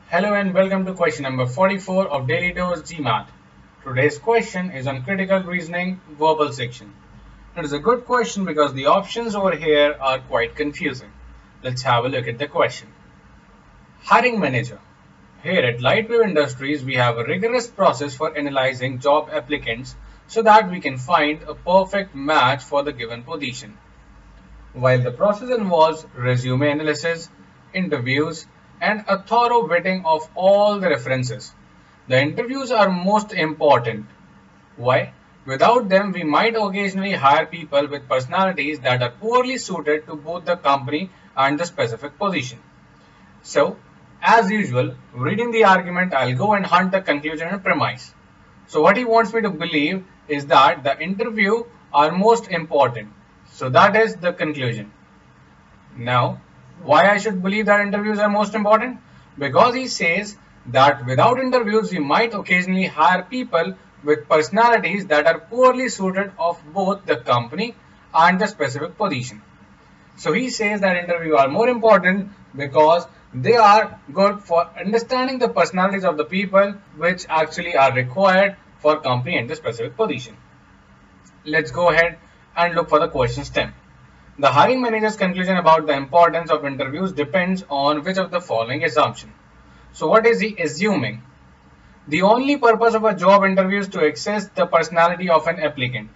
Hello and welcome to question number 44 of Daily Dose Gmat. Today's question is on critical reasoning verbal section. It is a good question because the options over here are quite confusing. Let's have a look at the question. Hiring manager. Here at Lightwave Industries, we have a rigorous process for analyzing job applicants so that we can find a perfect match for the given position. While the process involves resume analysis, interviews, and a thorough vetting of all the references, the interviews are most important. Why? Without them, we might occasionally hire people with personalities that are poorly suited to both the company and the specific position. So, as usual, reading the argument, I'll go and hunt the conclusion and premise. So what he wants me to believe is that the interview are most important. So that is the conclusion. Now, why I should believe that interviews are most important? Because he says that without interviews, we might occasionally hire people with personalities that are poorly suited of both the company and the specific position. So he says that interviews are more important because they are good for understanding the personalities of the people which actually are required for company and the specific position. Let's go ahead and look for the question stem. The hiring manager's conclusion about the importance of interviews depends on which of the following assumption. So what is he assuming? The only purpose of a job interview is to assess the personality of an applicant.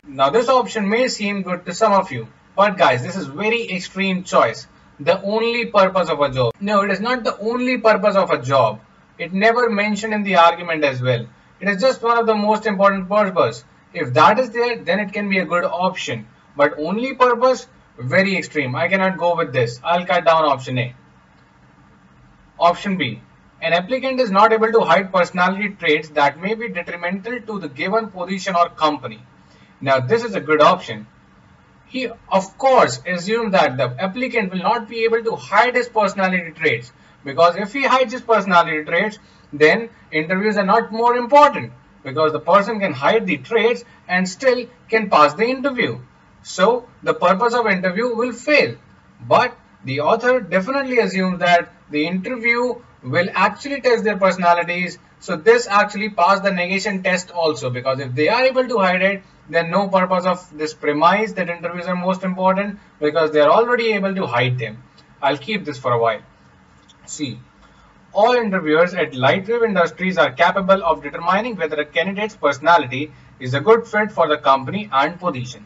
Now this option may seem good to some of you, but guys, this is very extreme choice. The only purpose of a job. No, it is not the only purpose of a job. It never mentioned in the argument as well. It is just one of the most important purpose. If that is there, then it can be a good option. But only purpose, very extreme. I cannot go with this. I'll cut down option A. Option B. An applicant is not able to hide personality traits that may be detrimental to the given position or company. Now this is a good option. He of course assumed that the applicant will not be able to hide his personality traits, because if he hides his personality traits, then interviews are not more important, because the person can hide the traits and still can pass the interview. So the purpose of interview will fail. But the author definitely assumes that the interview will actually test their personalities. So this actually passed the negation test also, because if they are able to hide it, then no purpose of this premise that interviews are most important, because they are already able to hide them. I'll keep this for a while. See, all interviewers at Lightwave Industries are capable of determining whether a candidate's personality is a good fit for the company and position.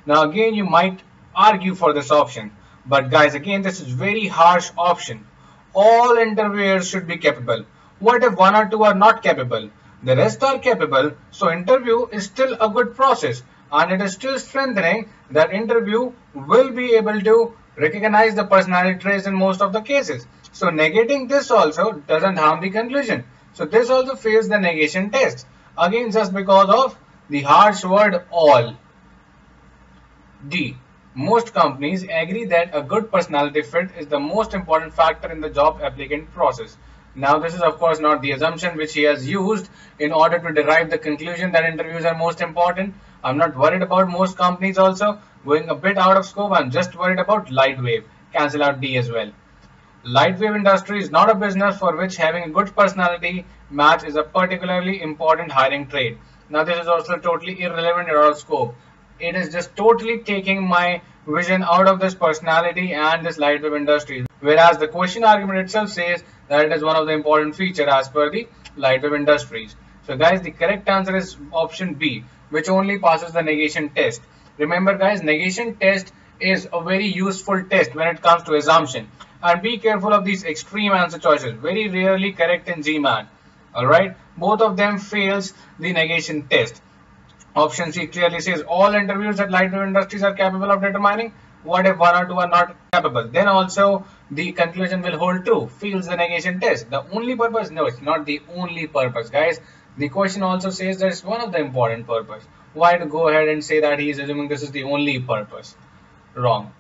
Now again, you might argue for this option, but guys, again, this is very harsh option. All interviewers should be capable. What if one or two are not capable? The rest are capable, so interview is still a good process, and it is still strengthening that interview will be able to recognize the personality traits in most of the cases. So negating this also doesn't harm the conclusion. So this also fails the negation test. Again, just because of the harsh word all. D. Most companies agree that a good personality fit is the most important factor in the job applicant process. Now this is of course not the assumption which he has used in order to derive the conclusion that interviews are most important. I'm not worried about most companies also. Going a bit out of scope, I'm just worried about Lightwave. Cancel out D as well. Lightwave industry is not a business for which having a good personality match is a particularly important hiring trait. Now this is also totally irrelevant and out of scope. It is just totally taking my vision out of this personality and this Lightwave industry. Whereas the question argument itself says that it is one of the important features as per the Lightwave industries. So guys, the correct answer is option B, which only passes the negation test. Remember guys, negation test is a very useful test when it comes to assumption. And be careful of these extreme answer choices. Very rarely correct in Gmat. Alright, both of them fails the negation test. Option C clearly says all interviews at Lightwave Industries are capable of determining. What if one or two are not capable? Then also the conclusion will hold true. Fails the negation test. The only purpose? No, it's not the only purpose, guys. The question also says that it's one of the important purpose. Why to go ahead and say that he is assuming this is the only purpose? Wrong.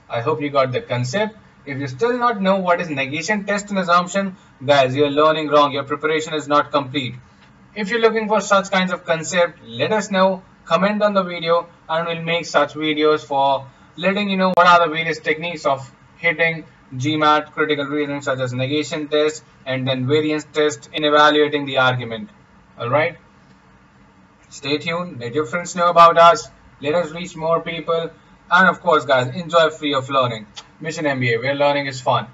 I hope you got the concept. If you still not know what is negation test and assumption, guys, you're learning wrong. Your preparation is not complete. If you're looking for such kinds of concept, let us know, comment on the video, and we'll make such videos for letting you know what are the various techniques of hitting Gmat, critical reasoning such as negation test, and then variance test in evaluating the argument. Alright? Stay tuned, let your friends know about us, let us reach more people, and of course guys, enjoy free of learning. Mission MBA, where learning is fun.